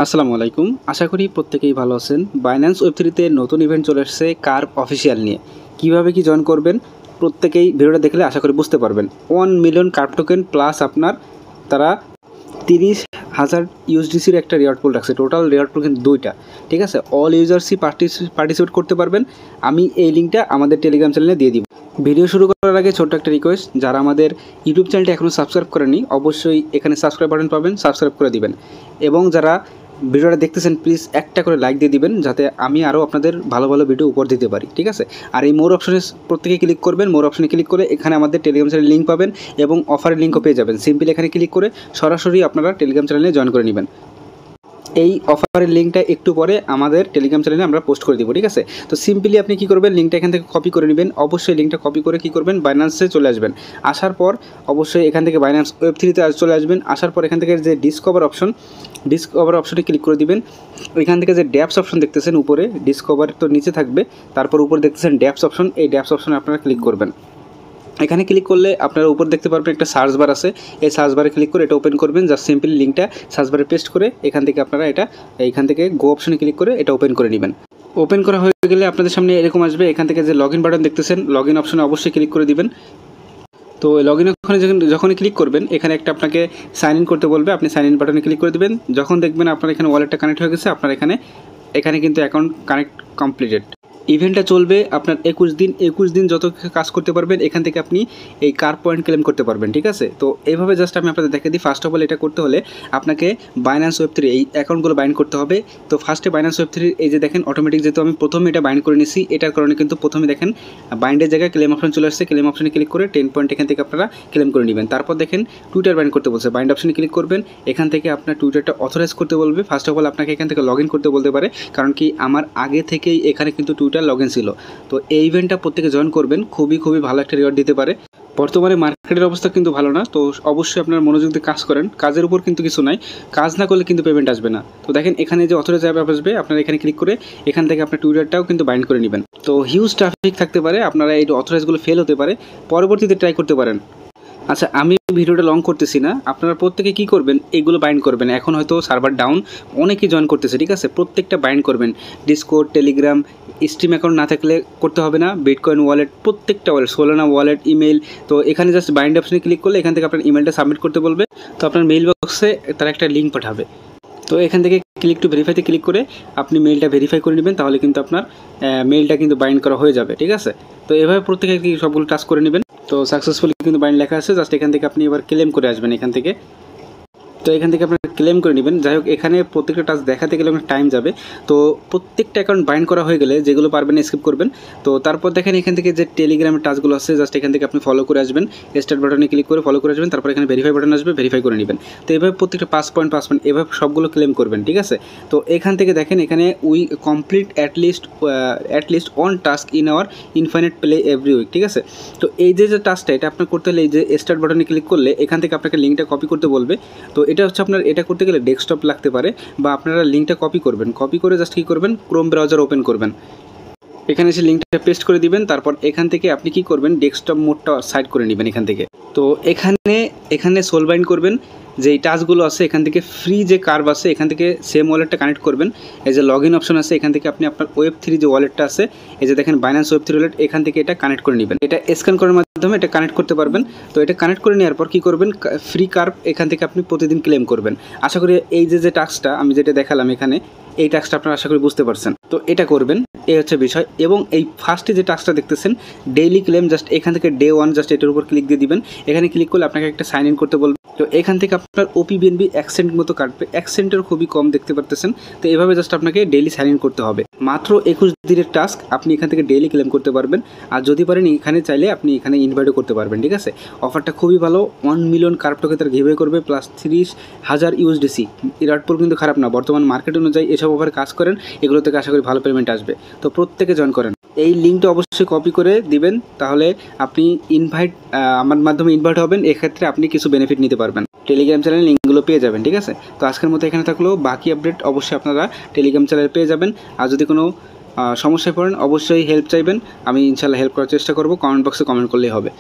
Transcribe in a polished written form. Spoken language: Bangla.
আসসালামু আলাইকুম। আশা করি প্রত্যেকেই ভালো আছেন। বাইন্যান্স ওয়েব3 তে নতুন ইভেন্ট চলে আসছে কার্ভ অফিসিয়াল নিয়ে। কিভাবে কি জয়েন করবেন প্রত্যেকেই ভিডিওটা দেখলে আশা করি বুঝতে পারবেন। 1 মিলিয়ন কার্ভ টোকেন প্লাস আপনার তারা 30,000 ইউএসডিসির একটা রিওয়ার্ড পুল রাখছে। টোটাল রিওয়ার্ড পুল কিন্তু 2টা। ঠিক আছে, অল ইউজার্সই পার্টিসিপেট করতে পারবেন। আমি এই লিঙ্কটা আমাদের টেলিগ্রাম চ্যানেলে দিয়ে দিব। ভিডিও শুরু করার আগে ছোট্ট একটা রিকোয়েস্ট, যারা আমাদের ইউটিউব চ্যানেলটা এখনও সাবস্ক্রাইব করেনি অবশ্যই এখানে সাবস্ক্রাইব বাটন পাবেন, সাবস্ক্রাইব করে দিবেন। এবং যারা ভিডিওটা দেখতেছেন প্লিজ একটা করে লাইক দিয়ে দিবেন, যাতে আমি আরও আপনাদের ভালো ভালো ভিডিও উপহার দিতে পারি। ঠিক আছে, আর এই মোর অপশনে প্রত্যেকে ক্লিক করবেন। মোর অপশনে ক্লিক করে এখানে আমাদের টেলিগ্রাম চ্যানেল লিঙ্ক পাবেন এবং অফারের লিঙ্কও পেয়ে যাবেন। সিম্পলি এখানে ক্লিক করে সরাসরি আপনারা টেলিগ্রাম চ্যানেলে জয়েন করে নেবেন। এই অফারের লিঙ্কটা একটু পরে আমাদের টেলিগ্রাম চ্যানেলে আমরা পোস্ট করে দিব। ঠিক আছে, তো সিম্পলি আপনি কী করবেন, লিঙ্কটা এখান থেকে কপি করে নেবেন। অবশ্যই লিঙ্কটা কপি করে কী করবেন, বাইন্যান্সে চলে আসবেন। আসার পর অবশ্যই এখান থেকে বাইন্যান্স ওয়েব3তে চলে আসবেন। আসার পর এখান থেকে যে ডিসকভার অপশনে ক্লিক করে দিবেন। এখান থেকে যে ড্যাপস অপশন দেখতেছেন উপরে, ডিসকভার তো নিচে থাকবে, তারপর উপরে দেখতেছেন ড্যাপস অপশন। এই ড্যাপস অপশনে আপনারা ক্লিক করবেন। এখানে ক্লিক করলে আপনারা উপর দেখতে পারবেন একটা সার্চ বার আছে। এই সার্চ বারে ক্লিক করে এটা ওপেন করবেন। জাস্ট সিম্পলি লিঙ্কটা সার্চ বারে পেস্ট করে এখান থেকে আপনারা এইখান থেকে গো অপশনে ক্লিক করে এটা ওপেন করে নেবেন। ওপেন করা হয়ে গেলে আপনাদের সামনে এরকম আসবে। এখান থেকে যে লগ ইন বাটন দেখতেছেন, লগ ইন অপশনে অবশ্যই ক্লিক করে দিবেন। তো লগ ইন ওখানে যখনই ক্লিক করবেন এখানে একটা আপনাকে সাইন ইন করতে বলবে। আপনি সাইন ইন বাটনে ক্লিক করে দিবেন। যখন দেখবেন আপনার এখানে ওয়ালেটটা কানেক্ট হয়ে গেছে, আপনার এখানে কিন্তু অ্যাকাউন্ট কানেক্ট কমপ্লিটেড। ইভেন্টটা চলবে আপনার 21 দিন যত কাজ করতে পারবেন এখান থেকে আপনি এই কার্ভ পয়েন্ট ক্লেম করতে পারবেন। ঠিক আছে, তো এইভাবে জাস্ট আমি আপনাদের দেখে দিই। ফার্স্ট অফ অল এটা করতে হলে আপনাকে বাইন্যান্স ওয়েব3 এই অ্যাকাউন্টগুলো বাইন্ড করতে হবে। তো ফার্স্টে বাইন্যান্স ওয়েব3 এই যে দেখেন অটোমেটিক, যেহেতু আমি প্রথমে এটা বাইন্ড করে নিছি, এটার কারণে কিন্তু প্রথমে দেখেন বাইন্ডের জায়গায় ক্লেম অপশন চলে আসছে। ক্লেম অপশনে ক্লিক করে 10 পয়েন্ট এখান থেকে আপনারা ক্লেম করে নেবেন। তারপর দেখেন টুইটার বাইন্ড করতে বলছে, বাইন্ড অপশনে ক্লিক করবেন। এখান থেকে আপনার টুইটারটা অথরাইজ করতে বলবে। ফার্স্ট অফ অল আপনাকে এখান থেকে লগ ইন করতে বলতে পারে, কারণ কি আমার আগে থেকেই এখানে কিন্তু টুইটার লগ ইন ছিল। তো এই ইভেন্টটা প্রত্যেকে জয়েন করবেন, খুবই ভালো একটা রিওয়ার্ড দিতে পারে। বর্তমানে মার্কেটের অবস্থা কিন্তু ভালো না, তো অবশ্যই আপনার মনোযোগ দিয়ে কাজ করেন। কাজের উপর কিন্তু কিছু নাই, কাজ না করলে কিন্তু পেমেন্ট আসবে না। তো দেখেন এখানে যে অথরাইজ অ্যাপ আসবে, আপনারা এখানে ক্লিক করে এখান থেকে আপনার টুইটারটাও কিন্তু বাইন্ড করে নেবেন। তো হিউজ ট্রাফিক থাকতে পারে, আপনারা এই অথরাইজগুলো ফেল হতে পারে, পরবর্তীতে ট্রাই করতে পারেন। আচ্ছা, আমি ভিডিওটা লং করতেছি না, আপনারা প্রত্যেকে কী করবেন, এগুলো বাইন্ড করবেন। এখন হয়তো সার্ভার ডাউন, অনেকেই জয়েন করতেছে। ঠিক আছে, প্রত্যেকটা বাইন্ড করবেন। ডিসকর্ড, টেলিগ্রাম, স্ট্রিম অ্যাকাউন্ট না থাকলে করতে হবে না। বিটকয়েন ওয়ালেট, প্রত্যেকটা ওয়ালেট, সোলানা ওয়ালেট, ইমেল। তো এখানে জাস্ট বাইন্ড অপশনে ক্লিক করলে এখান থেকে আপনার ইমেলটা সাবমিট করতে বলবে। তো আপনার মেইল বক্সে তারা একটা লিঙ্ক পাঠাবে। তো এখান থেকে ক্লিক টু ভেরিফাইতে ক্লিক করে আপনি মেইলটা ভেরিফাই করে নেবেন, তাহলে কিন্তু আপনার মেইলটা কিন্তু বাইন্ড করা হয়ে যাবে। ঠিক আছে, তো এভাবে প্রত্যেকে সবগুলো টাস্ক করে নেবেন। তো সাকসেসফুলি কিন্তু বাইন্ড লেখা আছে। জাস্ট এখান থেকে আপনি এবার ক্লেম করে আসবেন এখান থেকে। তো এখান থেকে আপনারা ক্লেম করে নেবেন। যাই হোক, এখানে প্রত্যেকটা টাস্ক দেখাতে গেলে অনেক টাইম যাবে। তো প্রত্যেকটা অ্যাকাউন্ট বাইন্ড করা হয়ে গেলে যেগুলো পারবেন স্কিপ করবেন। তো তারপর দেখেন এখান থেকে যে টেলিগ্রামের টাস্কগুলো আছে, জাস্ট এখান থেকে আপনি ফলো করে আসবেন। স্টার্ট বাটনে ক্লিক করে ফলো করে আসবেন। তারপর এখানে ভেরিফাই বাটন আসবে, ভেরিফাই করে নেবেন। তো এভাবে প্রত্যেকটা 5 পয়েন্ট এভাবে সবগুলো ক্লেম করবেন। ঠিক আছে, তো এখান থেকে দেখেন এখানে we complete at least one task in our infinite play every week. ঠিক আছে, তো এই যে টাস্কটা, এটা আপনার করতে হলে এই যে স্টার্ট বাটনে ক্লিক করলে এখান থেকে আপনাকে লিঙ্কটা কপি করতে বলবে। তো এটা হচ্ছে আপনার, এটা করতে গেলে ডেস্কটপ লাগতে পারে, বা আপনারা লিঙ্কটা কপি করবেন। কপি করে জাস্ট কী করবেন, ক্রোম ব্রাউজার ওপেন করবেন। এখানে এসে লিঙ্কটা পেস্ট করে দিবেন। তারপর এখান থেকে আপনি কি করবেন, ডেস্কটপ মোডটা সাইড করে নেবেন এখান থেকে। তো এখানে সোল বাইন্ড করবেন। যে এই টাস্কগুলো আছে এখান থেকে ফ্রি যে কার্ভ আছে এখান থেকে সেম ওয়ালেটটা কানেক্ট করবেন। এই যে লগ ইন অপশন আছে, এখান থেকে আপনি আপনার ওয়েব3 যে ওয়ালেটটা আছে, এই যে দেখেন বাইন্যান্স ওয়েব3 ওয়ালেট, এখান থেকে এটা কানেক্ট করে নেবেন। এটা স্ক্যান করার মাধ্যমে এটা কানেক্ট করতে পারবেন। তো এটা কানেক্ট করে নেওয়ার পর কী করবেন, ফ্রি কার্ভ এখান থেকে আপনি প্রতিদিন ক্লেম করবেন। আশা করি এই যে টাস্কটা আমি যেটা দেখালাম এখানে, এই টাস্কটা আপনারা আশা করি বুঝতে পারছেন। তো এটা করবেন, এই হচ্ছে বিষয়। এবং এই ফার্স্টে যে টাস্কটা দেখতেছেন ডেইলি ক্লেম, জাস্ট এখান থেকে ডে 1 জাস্ট এটার উপর ক্লিক দিয়ে দিবেন। এখানে ক্লিক করলে আপনাকে একটা সাইন ইন করতে বলবে। তো এখান থেকে আপনার ওপিবিএনবি 1 সেন্ট মতো কাটবে, 1 সেন্টের খুবই কম দেখতে পারতেছেন। তো এভাবে জাস্ট আপনাকে ডেইলি সাইন ইন করতে হবে। মাত্র 21 দিনের টাস্ক, আপনি এখান থেকে ডেইলি ক্লেম করতে পারবেন। আর যদি পারেন এখানে চাইলে আপনি এখানে ইনভাইটও করতে পারবেন। ঠিক আছে, অফারটা খুবই ভালো। 1 মিলিয়ন কার্ভ টোকেন তার গিভওয়ে করবে, প্লাস 30,000 ইউএসডিসি। রিওয়ার্ড পুল কিন্তু খারাপ না, বর্তমান মার্কেট অনুযায়ী এসব অফারে কাজ করেন, এগুলো থেকে আশা করি ভালো পেমেন্ট আসবে। তো প্রত্যেকে জয়েন করেন। এই লিঙ্কটা অবশ্যই কপি করে দিবেন, তাহলে আপনি আমার মাধ্যমে ইনভাইট হবেন। এক্ষেত্রে আপনি কিছু বেনিফিট নিতে পারবেন, টেলিগ্রাম চ্যানেল লিঙ্কগুলো পেয়ে যাবেন। ঠিক আছে, তো আজকের মতো এখানে থাকলেও বাকি আপডেট অবশ্যই আপনারা টেলিগ্রাম চ্যানেলে পেয়ে যাবেন। আর যদি কোনো সমস্যায় পড়েন অবশ্যই হেল্প চাইবেন, আমি ইনশাল্লাহ হেল্প করার চেষ্টা করব। কমেন্ট বক্সে কমেন্ট করলেই হবে।